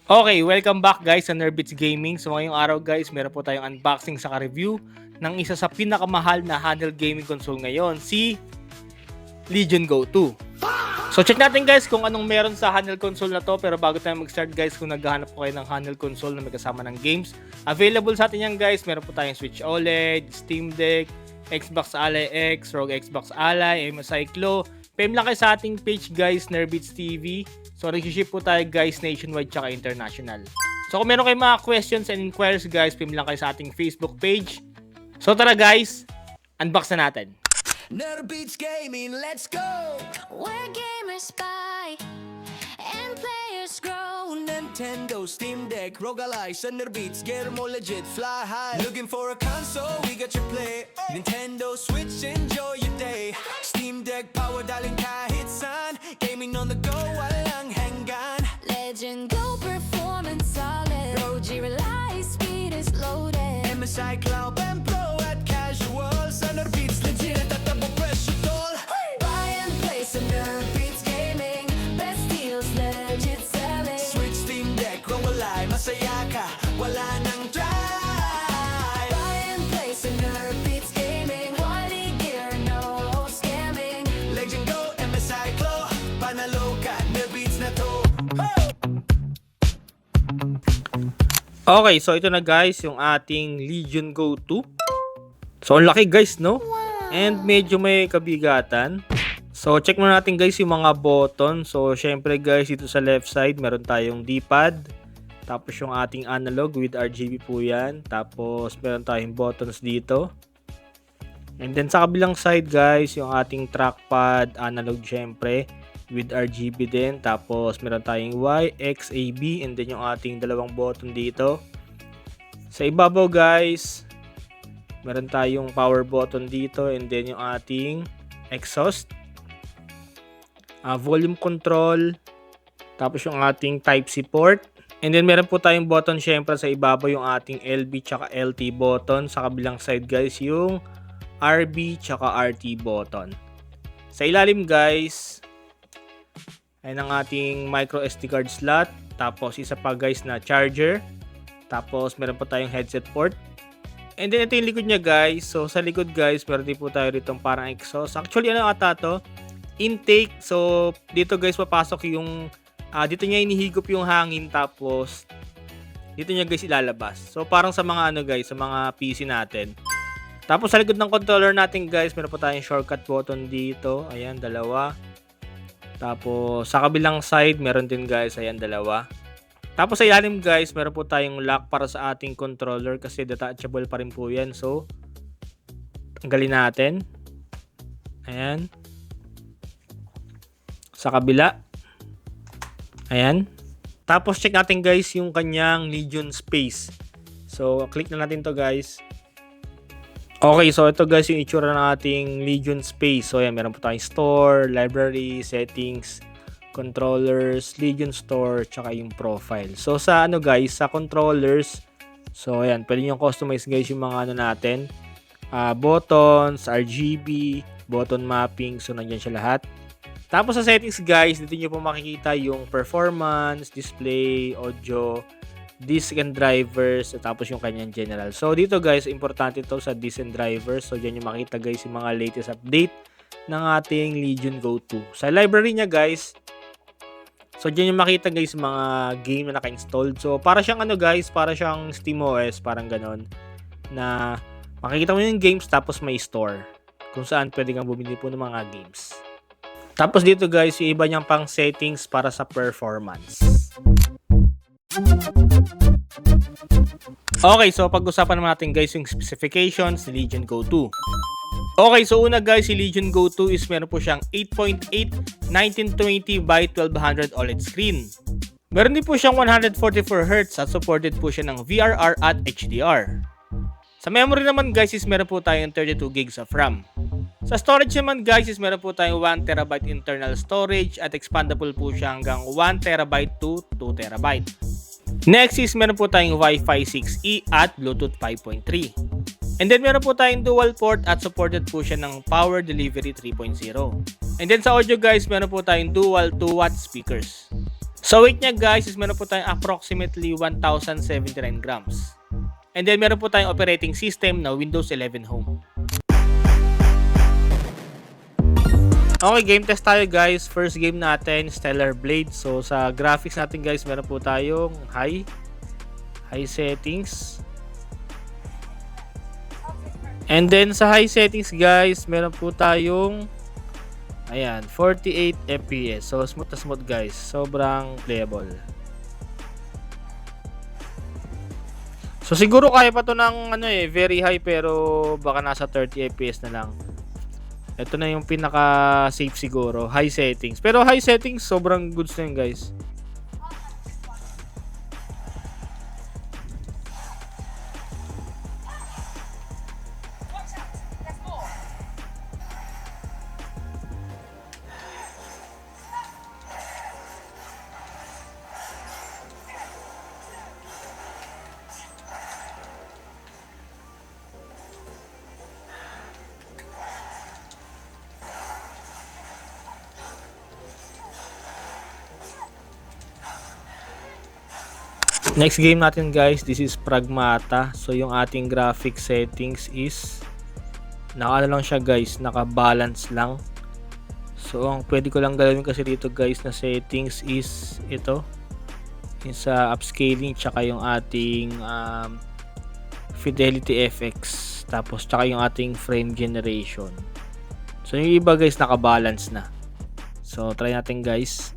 Okay, welcome back guys sa Nerbits Gaming. So ngayong araw guys, meron po tayong unboxing sa review ng isa sa pinakamahal na handheld gaming console ngayon, si Legion Go 2. So check natin guys kung anong meron sa handheld console na to. Pero bago tayo mag-start guys, kung naghahanap po kayo ng handheld console na may kasama ng games, available sa atin yan guys. Meron po tayong Switch OLED, Steam Deck, Xbox Ally X, ROG Xbox Ally, MSI Klo. PM lang kayo sa ating page guys, Nerbits TV. So, nag-ship po tayo guys nationwide tsaka international. So, kung meron kayong mga questions and inquiries guys, PM lang kayo sa ating Facebook page. So, tara guys, unbox na natin. Nerbits Gaming, let's go! Where gamers buy and players grow. Nintendo, Steam Deck, ROG Ally, Nerbits, get more legit, fly high. Looking for a console, we got your play. Nintendo Switch, enjoy your day. Steam Deck, power dialing kahit saan. Gaming on the go, walang hanggan. Legend Go performance solid. ROG Rely speed is loaded. MSI Cloud and Pro at casual. Nerbits, legit at the presyo tol. Buy and play some Nerbits Gaming. Best deals, legit selling. Switch, Steam Deck, ROG Ally, masaya ka, wala nang try. Buy and play some Nerbits Gaming. Quality gear, no scamming. Legend Go, MSI Clo, panalo ka, Nerbits na to. Okay, so ito na guys, yung ating Legion Go 2. So, ang laki guys, no? And medyo may kabigatan. So, check muna natin guys yung mga button. So, syempre guys, dito sa left side, meron tayong D-pad. Tapos yung ating analog with RGB po yan. Tapos, meron tayong buttons dito. And then sa kabilang side guys, yung ating trackpad, analog syempre, with RGB din. Tapos meron tayong Y, X, A, B, and then yung ating dalawang button dito. Sa ibabaw guys, meron tayong power button dito, and then yung ating exhaust, volume control, tapos yung ating Type-C port. And then meron po tayong button syempre sa ibabaw, yung ating LB tsaka LT button. Sa kabilang side guys, yung RB tsaka RT button. Sa ilalim guys, ay ng ating micro SD card slot. Tapos isa pa guys na charger. Tapos meron po tayong headset port. And then ito yung likod niya guys. So sa likod guys, meron din po tayo rito parang exhaust. Actually ano ata to? Intake. So dito guys papasok yung dito niya inihigop yung hangin. Tapos dito niya guys ilalabas. So parang sa mga ano guys, sa mga PC natin. Tapos sa likod ng controller natin guys, meron po tayong shortcut button dito. Ayan, dalawa. Tapos sa kabilang side, meron din guys, ayan, dalawa. Tapos sa ilalim guys, meron po tayong lock para sa ating controller kasi detachable pa rin po yan. So, tanggalin natin. Ayan. Sa kabila. Ayan. Tapos check natin guys yung kanyang Legion Space. So, click na natin to guys. Okay, so ito guys yung itsura ng ating Legion Space. So ayan, meron po tayong store, library, settings, controllers, Legion Store, tsaka yung profile. So sa ano guys, sa controllers, so ayan, pwede nyo customize guys yung mga ano natin. Buttons, RGB, button mapping, so nandiyan siya lahat. Tapos sa settings guys, dito nyo po makikita yung performance, display, audio, disk and drivers, at tapos yung kanyang general. So dito guys, importante to sa disk and drivers. So dyan yung makita guys yung mga latest update ng ating Legion Go 2. Sa library niya guys, so dyan yung makita guys mga game na naka-installed. So para siyang ano guys, para siyang SteamOS, parang ganon, na makikita mo yung games tapos may store kung saan pwede kang bumili po ng mga games. Tapos dito guys, yung iba niyang pang settings para sa performance. Okay, so pag-usapan naman natin guys yung specifications ni Legion Go 2. Okay, so una guys, si Legion Go 2 is meron po siyang 8.8 1920 by 1200 OLED screen. Meron din po siyang 144Hz at supported po siya ng VRR at HDR. Sa memory naman guys is meron po tayong 32GB of RAM. Sa storage naman guys is meron po tayong 1TB internal storage at expandable po siya hanggang 1TB to 2TB. Next is meron po tayong Wi-Fi 6E at Bluetooth 5.3. And then meron po tayong dual port at supported po siya ng Power Delivery 3.0. And then sa audio guys, meron po tayong dual 2-watt speakers. So weight niya guys is meron po tayong approximately 1,079 grams. And then meron po tayong operating system na Windows 11 Home. Okay, game test tayo guys. First game natin, Stellar Blade. So sa graphics natin guys, meron po tayong high settings. And then sa high settings guys, meron po tayong 48 FPS. So smooth na smooth guys. Sobrang playable. So siguro kaya pa to ng very high, pero baka nasa 30 FPS na lang. Ito na yung pinaka safe siguro, high settings. Pero high settings sobrang goods na yun guys. Next game natin guys, this is Pragmata. So yung ating graphic settings is lang siya guys, naka-balance lang. So ang pwede ko lang gawin kasi dito guys na settings is ito, yung sa upscaling, tsaka yung ating fidelity FX, tapos tsaka yung ating frame generation. So yung iba guys naka-balance na. So try natin guys.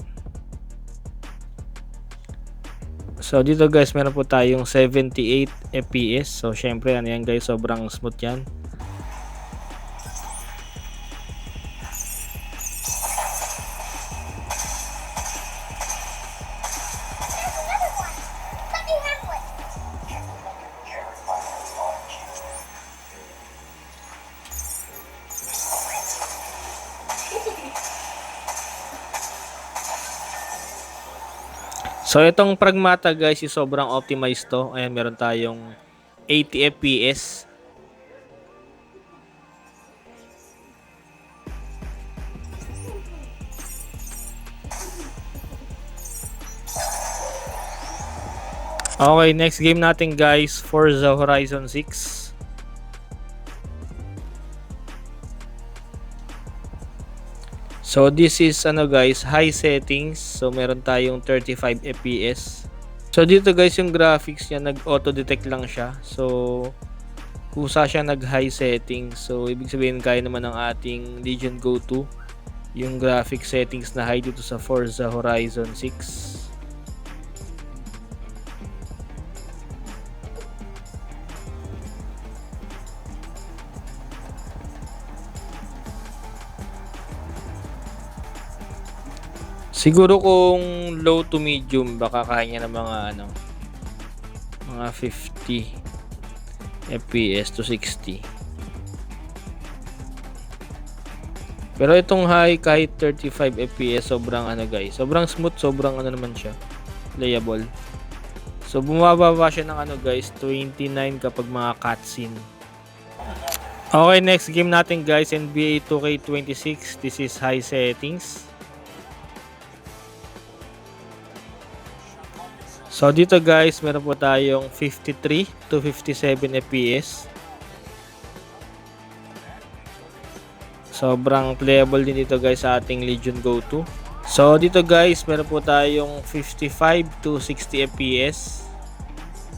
So dito guys, meron po tayong 78 FPS. So syempre yan guys, sobrang smooth yan. So itong Pragmata guys is sobrang optimized to. Ayan, meron tayong 80 FPS. Okay, next game natin guys, Forza Horizon 6. So this is guys, high settings. So meron tayong 35 FPS. So dito guys, yung graphics niya nag-auto detect lang siya. So kusa siya nag-high settings. So ibig sabihin kaya naman ng ating Legion Go 2 yung graphic settings na high dito sa Forza Horizon 6. Siguro kung low to medium, baka kaya niya ng mga mga 50 FPS to 60. Pero itong high, kahit 35 FPS, sobrang guys, sobrang smooth, sobrang naman siya, playable. So bumababa siya ng guys, 29 kapag mga cutscene. Okay, next game natin guys, NBA 2K26. This is high settings. So dito guys, meron po tayong 53 to 57 FPS. Sobrang playable din dito guys sa ating Legion Go 2. So dito guys, meron po tayong 55 to 60 FPS.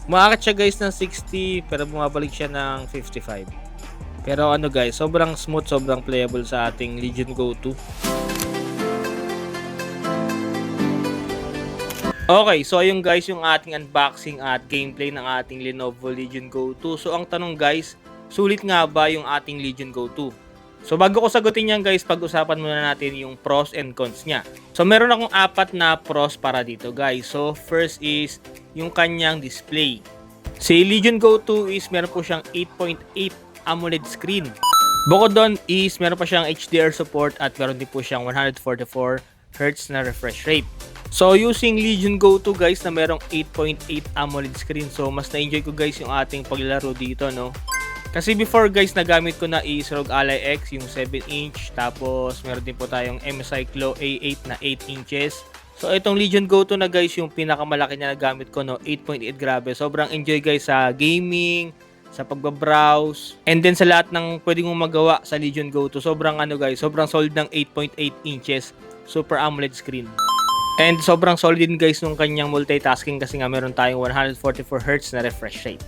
Umaakit siya guys ng 60 pero bumabalik siya ng 55. Pero guys, sobrang smooth, sobrang playable sa ating Legion Go 2. Okay, so ayun guys yung ating unboxing at gameplay ng ating Lenovo Legion Go 2. So ang tanong guys, sulit nga ba yung ating Legion Go 2? So bago ko sagutin yan guys, pag-usapan muna natin yung pros and cons niya. So meron akong 4 na pros para dito guys. So first is yung kanyang display. Si Legion Go 2 is meron po siyang 8.8 AMOLED screen. Bukod doon is meron pa siyang HDR support at meron din po siyang 144Hz na refresh rate. So using Legion Go 2 guys na merong 8.8 AMOLED screen, so mas na-enjoy ko guys yung ating paglalaro dito, no? Kasi before guys, nagamit ko na is ROG Ally X, yung 7 inch, tapos meron din po tayong MSI Clo A8 na 8 inches. So itong Legion Go 2 na guys, yung pinakamalaki niya na gamit ko, no, 8.8. Grabe, sobrang enjoy guys sa gaming, sa pagbabrowse, and then sa lahat ng pwedeng mong magawa sa Legion Go 2. Sobrang ano guys, sobrang solid ng 8.8 inches Super AMOLED screen. And sobrang solid din guys nung kanyang multitasking kasi nga meron tayong 144Hz na refresh rate.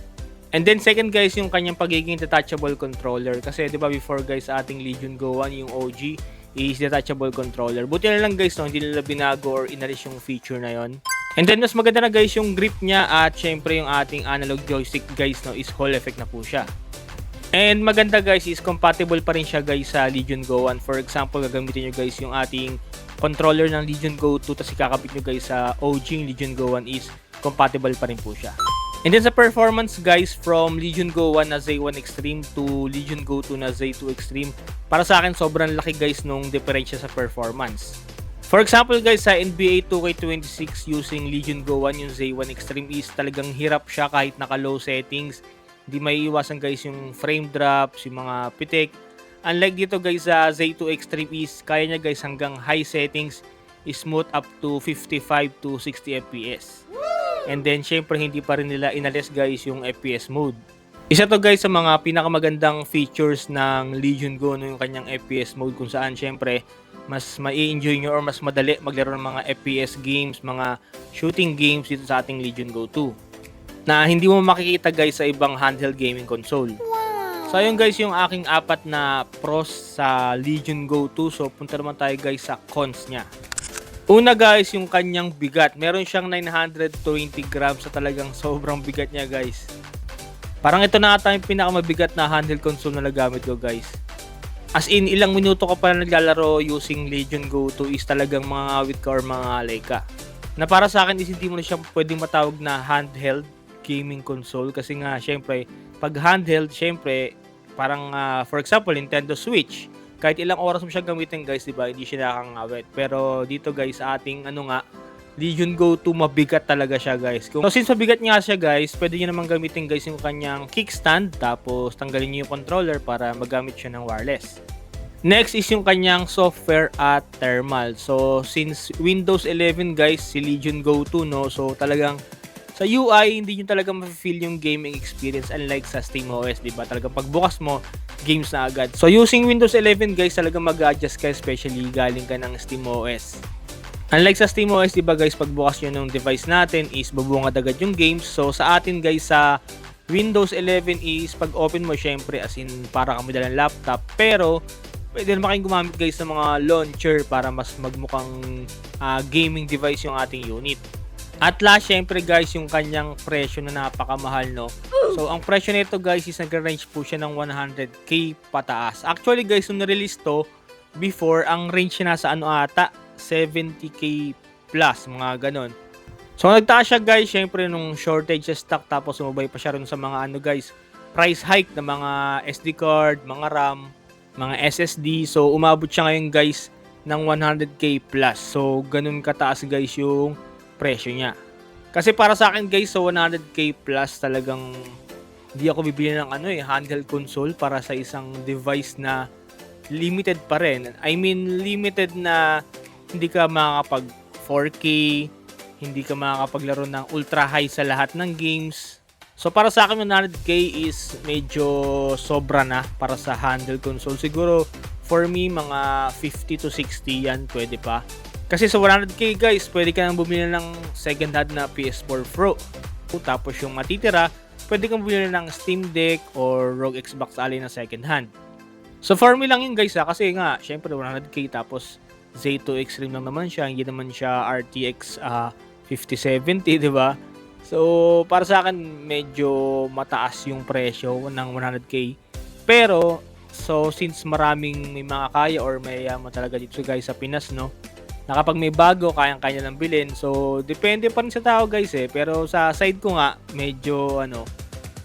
And then second guys, yung kanyang pagiging detachable controller. Kasi 'di ba before guys sa ating Legion Go 1, yung OG is detachable controller. Buti na lang guys, no, hindi nila binago or inalis yung feature na yon. And then mas maganda na guys yung grip niya, at syempre yung ating analog joystick guys, no, is Hall effect na po siya. And maganda guys is compatible pa rin siya guys sa Legion Go 1. For example, gagamitin nyo guys yung ating controller ng Legion Go 2 tapos ikakabit nyo guys sa OG Legion Go 1 is compatible pa rin po siya. And then sa performance guys, from Legion Go 1 na Z1 Extreme to Legion Go 2 na Z2 Extreme, para sa akin sobrang laki guys nung diferensya sa performance. For example guys, sa NBA 2K26 using Legion Go 1 yung Z1 Extreme is talagang hirap siya kahit naka low settings. Hindi may iwasan guys yung frame drops, yung mga pitik. Unlike dito guys sa Z2 Extreme is kaya niya guys hanggang high settings, smooth up to 55 to 60 FPS. And then syempre hindi pa rin nila inalis guys yung FPS mode. Isa to guys sa mga pinakamagandang features ng Legion Go, no, yung kanyang FPS mode, kung saan syempre mas mai-enjoy nyo or mas madali maglaro ng mga FPS games, mga shooting games dito sa ating Legion Go 2 na hindi mo makikita guys sa ibang handheld gaming console. So ayun guys yung aking 4 na pros sa Legion Go 2. So punta naman tayo guys sa cons niya. Una guys, yung kanyang bigat. Meron siyang 920 grams, sa talagang sobrang bigat niya guys. Parang ito na ata yung pinakamabigat na handheld console na nagamit ko guys. As in, ilang minuto ka pa na naglalaro using Legion Go 2 is talagang mga awit ka or mga alay ka. Na para sa akin is hindi mo na siya pwedeng matawag na handheld gaming console kasi nga syempre pag handheld syempre parang for example Nintendo Switch, kahit ilang oras mo siya gamitin guys, diba, hindi siya nakakangawit. Pero dito guys sa ating Legion Go 2, mabigat talaga siya guys. So since mabigat nga siya guys, pwede nyo naman gamitin guys yung kanyang kickstand, tapos tanggalin nyo yung controller para magamit siya ng wireless. Next is yung kanyang software at thermal. So since Windows 11 guys si Legion Go 2, no, so talagang sa UI hindi nyo talaga ma-feel yung gaming experience unlike sa SteamOS, diba? Talagang pagbukas mo, games na agad. So using Windows 11 guys, talagang mag-adjust ka, especially galing ka ng SteamOS. Unlike sa SteamOS, diba guys, pagbukas nyo ng device natin is bubungad agad yung games. So sa atin guys sa Windows 11 is pag open mo syempre as in para kami dalang laptop, pero pwede naman kayong gumamit guys ng mga launcher para mas magmukhang gaming device yung ating unit. At last, syempre guys, yung kanyang presyo na napakamahal, no. So ang presyo nito guys is nag-range po siya ng 100k pataas. Actually guys, nung na-release to before, ang range niya nasa 70k plus, mga ganon. So nagtaas siya guys, syempre nung shortage sa stock, tapos sumabay pa siya rin sa mga guys, price hike na mga SD card, mga RAM, mga SSD. So umabot siya ngayon guys ng 100k plus. So ganun kataas guys yung presyo niya. Kasi para sa akin guys, so 100k plus talagang hindi ako bibili ng handheld console para sa isang device na limited pa rin. I mean limited na hindi ka makakapag 4K, hindi ka makakapaglaro ng ultra high sa lahat ng games. So para sa akin 100k is medyo sobra na para sa handheld console. Siguro for me mga 50 to 60 yan pwede pa. Kasi sa 100k guys, pwede ka nang bumili ng second hand na PS4 Pro. Tapos yung matitira, pwede kang bumili ng Steam Deck or ROG Xbox Ally na second hand. So for me lang yun guys kasi nga, syempre 100k tapos Z2 Extreme lang naman siya, hindi naman siya RTX 5070, di ba? So para sa akin, medyo mataas yung presyo ng 100k. Pero, so since maraming may mga kaya or may yaman talaga dito guys sa Pinas, no? Na kapag may bago, kayang-kaya lang bilhin. So, depende pa rin sa tao guys Pero sa side ko nga, medyo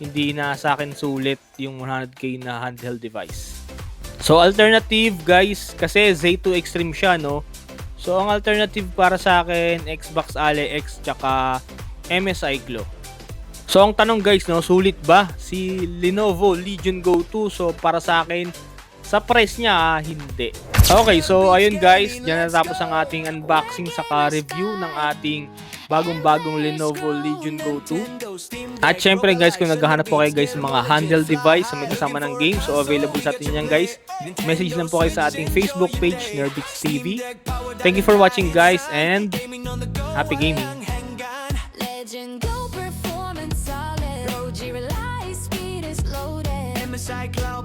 hindi na sa akin sulit yung 100k na handheld device. So, alternative guys, kasi Z2 Extreme siya, no? So, ang alternative para sa akin, Xbox Ally X tsaka MSI Glow. So, ang tanong guys, no, sulit ba si Lenovo Legion Go 2? So, para sa akin, Sa price niya, hindi. Okay, so ayun guys, dyan natapos ang ating unboxing saka review ng ating bagong-bagong Lenovo Legion Go 2. At syempre guys, kung naghahanap po kayo guys ng mga handheld device na may kasama ng game, so available sa atin yan guys. Message lang po kayo sa ating Facebook page, Nerbits TV. Thank you for watching guys, and happy gaming! Legend Go performance solid. OG Rely speed is loaded. MSI Cloud